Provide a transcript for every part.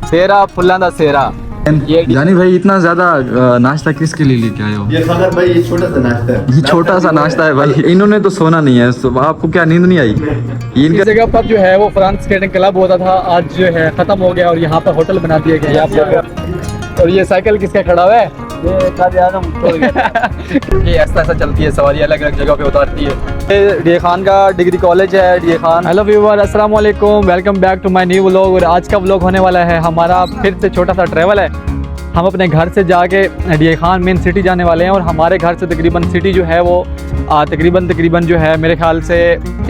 सेरा फुल्ला दा सेरा। ये जानी भाई इतना ज्यादा नाश्ता किसके लिए लेके आए हो? ये खबर भाई ये छोटा सा नाश्ता है। ये छोटा सा नाश्ता है भाई, इन्होंने तो सोना नहीं है, तो आपको क्या नींद नहीं आई? इनकी जगह पर जो है वो फ्रांस स्केटिंग क्लब होता था, आज जो है खत्म हो गया और यहाँ पर होटल बना दिया गया है। और ये साइकिल किसका खड़ा हुआ है? ये काज़ी आज़म ये ऐसा चलती है, सवारी अलग अलग जगह पे उतारती है। ये डी खान का डिग्री कॉलेज है, डी खान। हेलो व्यूअर, अस्सलाम वालेकुम, welcome back to my new vlog. और आज का व्लॉग होने वाला है हमारा फिर से छोटा सा ट्रैवल है। हम अपने घर से जाके डी खान मेन सिटी जाने वाले हैं और हमारे घर से तकरीबन सिटी जो है वो तकरीबन जो है मेरे ख्याल से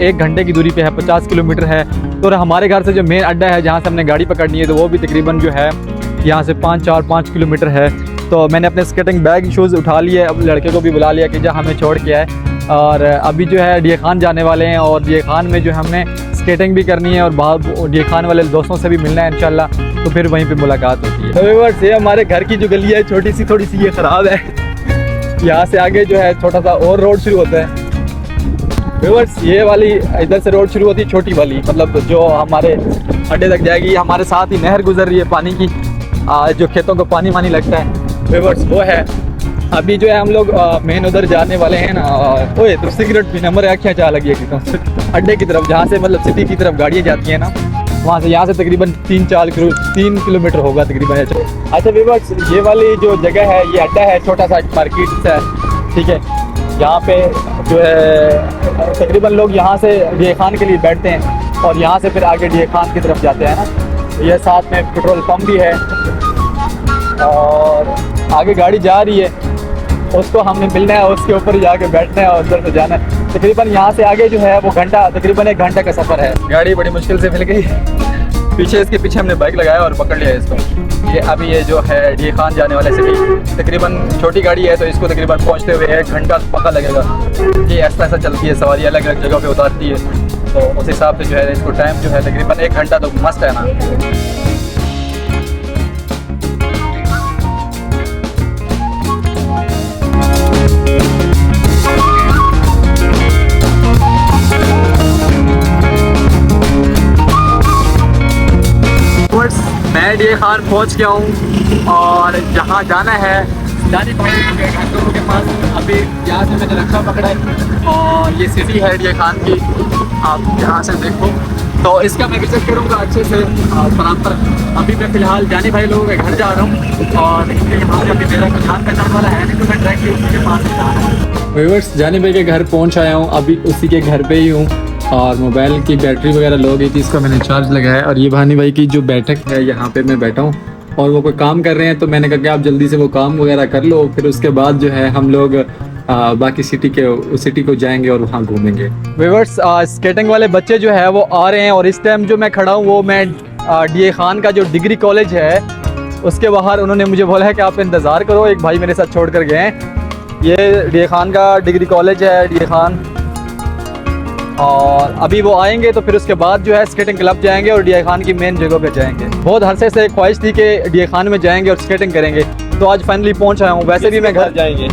1 घंटे की दूरी पे है, 50 किलोमीटर है। तो हमारे घर से जो मेन अड्डा है जहाँ से हमने गाड़ी पकड़नी है तो वो भी तकरीबन जो है यहाँ से 5 किलोमीटर है। तो मैंने अपने स्केटिंग बैग शूज़ उठा लिए, अब लड़के को भी बुला लिया कि जहाँ हमें छोड़ के आए। और अभी जो है डी खान जाने वाले हैं और डी खान में जो हमने स्केटिंग भी करनी है और बाहर डी खान वाले दोस्तों से भी मिलना है इंशाल्लाह, तो फिर वहीं पे मुलाकात होती है। तो व्यूअर्स, ये हमारे घर की जो गली है छोटी सी, थोड़ी सी ये ख़राब है। यहाँ से आगे जो है छोटा सा और रोड शुरू होता है। व्यूअर्स, ये वाली इधर से रोड शुरू होती है, छोटी वाली, मतलब जो हमारे अड्डे तक जाएगी। हमारे साथ ही नहर गुजर रही है पानी की, जो खेतों को पानी वानी लगता है व्यूअर्स, वो है। अभी जो है हम लोग मेन उधर जाने वाले हैं ना। ओए तो सिगरेट भी नंबर क्या चाह लगी है अड्डे की तरफ, जहाँ से मतलब सिटी की तरफ गाड़ियाँ जाती हैं ना, वहाँ से यहाँ से तकरीबन 3 किलोमीटर होगा तकरीबन। अच्छा व्यूअर्स, ये वाली जो जगह है ये अड्डा है, छोटा सा मार्केट है, ठीक है। यहाँ पे जो है तकरीबन लोग यहाँ से डी खान के लिए बैठते हैं और यहाँ से फिर आगे डी खान की तरफ जाते हैं ना। ये साथ में पेट्रोल पंप भी है और आगे गाड़ी जा रही है, उसको हमने मिलना है, उसके ऊपर ही जाके बैठना है और उधर से जाना है। तकरीबन यहाँ से आगे जो है वो तकरीबन 1 घंटा का सफ़र है। गाड़ी बड़ी मुश्किल से मिल गई, इसके पीछे हमने बाइक लगाया और पकड़ लिया इसको। ये अभी ये जो है डी खान जाने वाले सिटी, तकरीबन छोटी गाड़ी है तो इसको तकरीबन पहुँचते हुए 1 घंटा पक्का लगेगा। ये ऐसा चलती है, सवारी अलग अलग जगह पे उतारती है, तो उस हिसाब से जो है इसको टाइम जो है तकरीबन 1 घंटा तो मस्त है ना। मैं डी खान पहुंच गया हूँ और जहाँ जाना है जानी भाई के पास। अभी यहाँ से मैंने रक्षा पकड़ा है और ये सिटी है डी खान की, आप यहाँ से देखो। तो इसका मैं विजिट करूँगा अच्छे से बराबर। अभी मैं फ़िलहाल जानी भाई लोगों के घर जा रहा हूँ और यहाँ से अभी मेरा कुछ जान पहचान वाला है नहीं, तो मैं डायरेक्टली उसी के पास जा रहा हूँ। व्यूअर्स, जानी भाई के घर पहुँच आया हूँ, अभी उसी के घर पर ही हूँ और मोबाइल की बैटरी वगैरह लो गई थी, इसको मैंने चार्ज लगाया। और ये भानी भाई की जो बैठक है यहाँ पे मैं बैठा हूँ और वो कोई काम कर रहे हैं, तो मैंने कहा कि आप जल्दी से वो काम वगैरह कर लो, फिर उसके बाद जो है हम लोग बाकी सिटी को जाएंगे और वहाँ घूमेंगे। व्यूअर्स, स्केटिंग वाले बच्चे जो है वो आ रहे हैं और इस टाइम जो मैं खड़ा हूँ वो मैं डी खान का जो डिग्री कॉलेज है उसके बाहर। उन्होंने मुझे बोला है कि आप इंतज़ार करो, एक भाई मेरे साथ छोड़ कर गए हैं। ये डी खान का डिग्री कॉलेज है, डी खान, और अभी वो आएंगे तो फिर उसके बाद जो है स्केटिंग क्लब जाएंगे और डी खान की मेन जगह पे जाएंगे। बहुत अरसे से ख्वाहिश थी कि डी खान में जाएंगे और स्केटिंग करेंगे, तो आज फाइनली पहुंच आया हूँ। वैसे भी मैं घर जाएंगे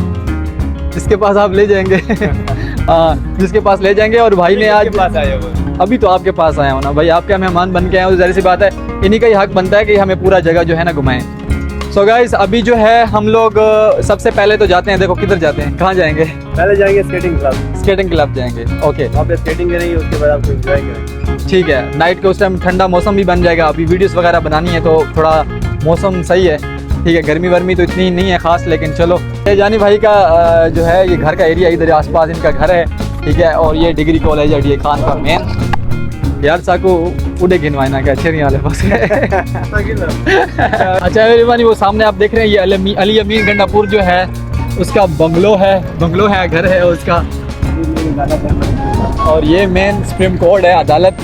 जिसके पास आप ले जाएंगे जिसके पास ले जाएंगे। और भाई ने आज पास आया वो, अभी तो आपके पास आया हूँ ना भाई, आपके मेहमान बन के आए हो, ज़ाहिर सी बात है इन्हीं का ही हक बनता है कि हमें पूरा जगह जो है ना घुमाएं। सो गाइस, अभी जो है हम लोग सबसे पहले तो जाते हैं, देखो किधर जाते हैं, कहाँ जाएंगे? पहले जाएंगे स्केटिंग क्लब जाएंगे। ओके, वहाँ पे स्केटिंग करेंगे, उसके बाद आपको एंजॉय करेंगे। ठीक है, नाइट के उस टाइम ठंडा मौसम भी बन जाएगा। अभी वीडियोस वगैरह बनानी है तो थोड़ा मौसम सही है, ठीक है। गर्मी वर्मी तो इतनी नहीं है खास, लेकिन चलो। ये जानी भाई का जो है ये घर का एरिया, इधर आसपास इनका घर है, ठीक है। और ये डिग्री कॉलेज है डी खान का मेन। यार साको उड़े गिनवाना क्या अच्छे नहीं वाले पास अच्छा मेहरबानी, वो सामने आप देख रहे हैं ये अली अमीर गंडापुर जो है उसका बंगलो है, घर है उसका। और ये मेन सुप्रीम कोर्ट है, अदालत,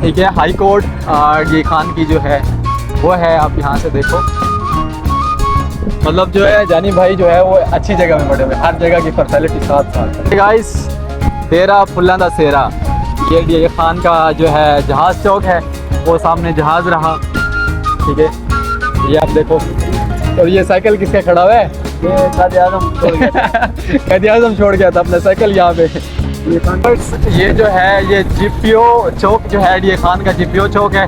ठीक है, हाई कोर्ट डी खान की जो है वो है। आप यहाँ से देखो, मतलब जो है जानी भाई जो है वो अच्छी जगह में बैठे हुए, हर जगह की फैसिलिटी साथ। गाइस, तेरा फुल्ला दा सेरा, ये डी खान का जो है जहाज़ चौक है, वो सामने जहाज़ रहा, ठीक है। ये आप देखो, और ये साइकिल किसका खड़ा हुआ है? ये काज़ी आज़म छोड़ गया था अपना साइकिल यहाँ पे। ये जो है ये जीपीओ चौक जो है डी खान का जीपीओ चौक है,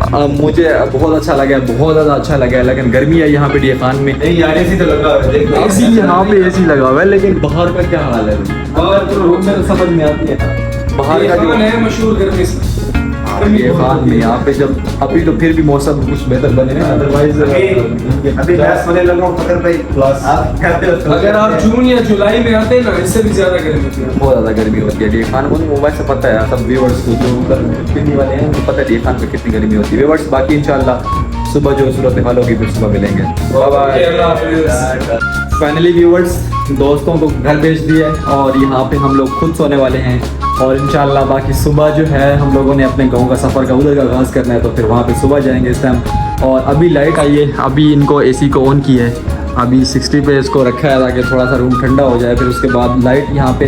मुझे बहुत अच्छा लगा, बहुत ज़्यादा अच्छा लगा, लेकिन गर्मी है यहाँ पे डी खान में। नहीं यार एसी तो लगा हुआ है, देख लो। एसी यहाँ पे एसी लगा हुआ है, लेकिन बाहर का क्या हाल है? और तो रूम में तो समझ में आती है। बाहर का जो है मशहूर गर्मी से। ये खान में यहाँ पे जब अभी तो फिर भी मौसम कुछ बेहतर बने ना, अदरवाइज अभी गैस होने लगा हूँ फकर भाई। प्लस अगर आप जून या जुलाई में आते हैं ना, इससे भी ज्यादा गर्मी होती है। बहुत ज़्यादा गर्मी होती है डी खान को। मोबाइल से पता है सब व्यूअर्स को जो उधर दिल्ली वाले हैं उनको पता है डी खान में कितनी गर्मी होती है व्यूअर्स। बाकी इंशाल्लाह सुबह जो सूरत हाल होगी फिर सुबह मिलेंगे। फाइनली व्यूअर्स दोस्तों को घर भेज दिया है और यहाँ पे हम लोग खुद सोने वाले हैं और इंशाल्लाह बाकी सुबह जो है हम लोगों ने अपने गांव का सफ़र का उधर का आगाज़ करना है, तो फिर वहाँ पे सुबह जाएंगे इस टाइम। और अभी लाइट आई है, अभी इनको एसी को ऑन किया है, अभी 60 पे इसको रखा है ताकि थोड़ा सा रूम ठंडा हो जाए। फिर उसके बाद लाइट यहाँ पे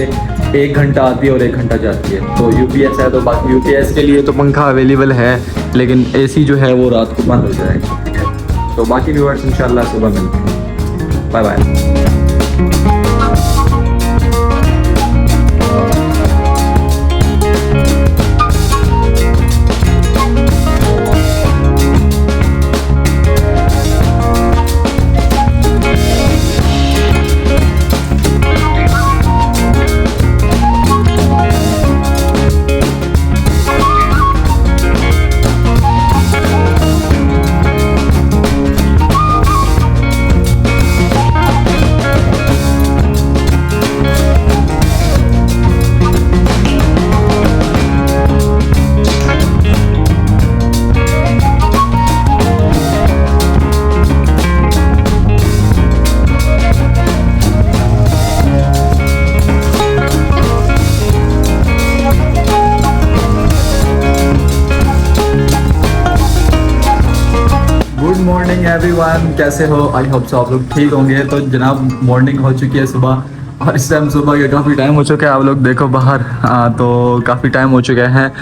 1 घंटा आती है और 1 घंटा जाती है। तो यूपीएस है, तो बाकी यूपीएस के लिए तो पंखा अवेलेबल है, लेकिन एसी जो है वो रात को बंद हो जाएगा। ठीक है, तो बाकी व्यूअर्स इंशाल्लाह सुबह मिलते हैं। Bye bye. Good morning everyone, कैसे हो? आई होप सो आप लोग ठीक होंगे। तो जनाब मॉर्निंग हो चुकी है सुबह और इस टाइम सुबह के काफ़ी टाइम हो चुका है। आप लोग देखो बाहर तो काफ़ी टाइम हो चुका है।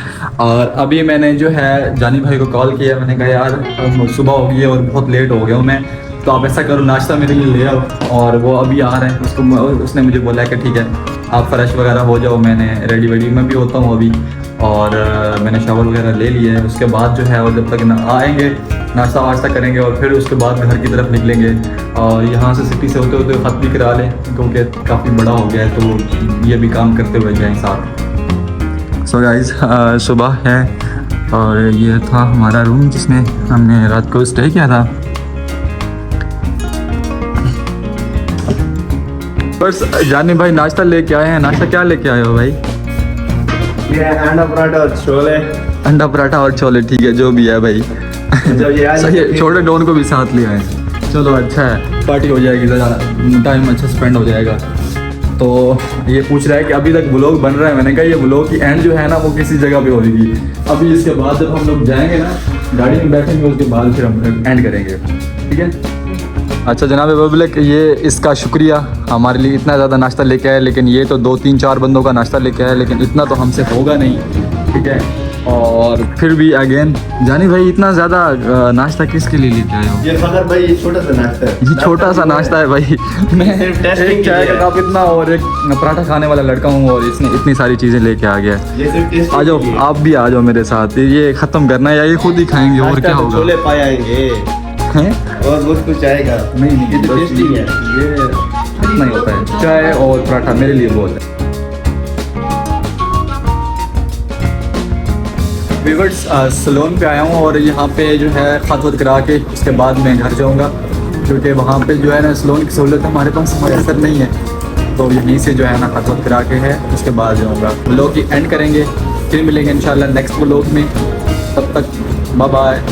और अभी मैंने जो है जानी भाई को कॉल किया, मैंने कहा यार सुबह हो गई है और बहुत लेट हो गया हूँ मैं, तो आप ऐसा करो नाश्ता मेरे लिए ले आओ। और वो अभी आ रहे हैं, उसने मुझे बोला कि ठीक है आप फ्रेश वगैरह हो जाओ। मैंने रेडी वेडी मैं भी होता हूँ अभी, और मैंने शावर वगैरह ले लिया है। उसके बाद जो है और जब तक ना आएंगे नाश्ता वाश्ता करेंगे और फिर उसके बाद घर की तरफ निकलेंगे। और यहाँ से सिटी से होते होते ख़त भी करा लें क्योंकि काफ़ी बड़ा हो गया है, तो ये भी काम करते हुए जाएँ साथ। सो गाइस सुबह है और ये था हमारा रूम जिसमें हमने रात को स्टे किया था। बस जानी भाई नाश्ता लेके आए हैं। नाश्ता क्या लेके आए हो भाई? ये अंडा पराठा और छोले। अंडा पराठा और छोले, ठीक है जो भी है भाई। जब ये सही है, छोटे डॉन को भी साथ ले आए। चलो अच्छा है, पार्टी हो जाएगी, ज़रा टाइम अच्छा स्पेंड हो जाएगा। तो ये पूछ रहा है कि अभी तक व्लॉग बन रहा है। मैंने कहा ये व्लॉग की एंड जो है ना वो किसी जगह पे होगी। अभी इसके बाद जब हम लोग जाएंगे ना गाड़ी में बैठेंगे उसके बाद फिर हम एंड करेंगे, ठीक है? अच्छा जनाब पब्लिक, ये इसका शुक्रिया हमारे लिए इतना ज़्यादा नाश्ता लेके आया, लेकिन ये तो 2-3-4 बंदों का नाश्ता लेके आया, लेकिन इतना तो हमसे होगा नहीं, ठीक है? और फिर भी अगेन जानी भाई इतना ज़्यादा नाश्ता किसके लिए लेके आए हो? ये फकर भाई ये छोटा सा नाश्ता है। ये छोटा सा नाश्ता है भाई। मैं सिर्फ टेस्टिंग एक चाय का कप इतना और एक पराठा खाने वाला लड़का हूँ और इसने इतनी सारी चीज़ें लेके आ गया। ये सिर्फ टेस्टिंग आ जाओ आप भी आ जाओ मेरे साथ, ये ख़त्म करना है या ये खुद ही खाएंगे और क्या होगा? छोले पाए आएंगे हैं? और बहुत कुछ आएगा। नहीं ये तो बस टेस्टिंग है। ये इतना ही होता है। चाय और पराठा मेरे लिए बहुत है। व्यूअर्स सलोन पे आया हूँ और यहाँ पे जो है खत करा के उसके बाद मैं घर जाऊँगा, क्योंकि वहाँ पे जो है ना सलोन की सहूलत हमारे पास मैसर नहीं है। तो यहीं से जो है ना खत करा के है उसके बाद जाऊँगा। व्लॉग की एंड करेंगे, फिर मिलेंगे इंशाल्लाह नेक्स्ट व्लॉग में। तब तक बाय बाय।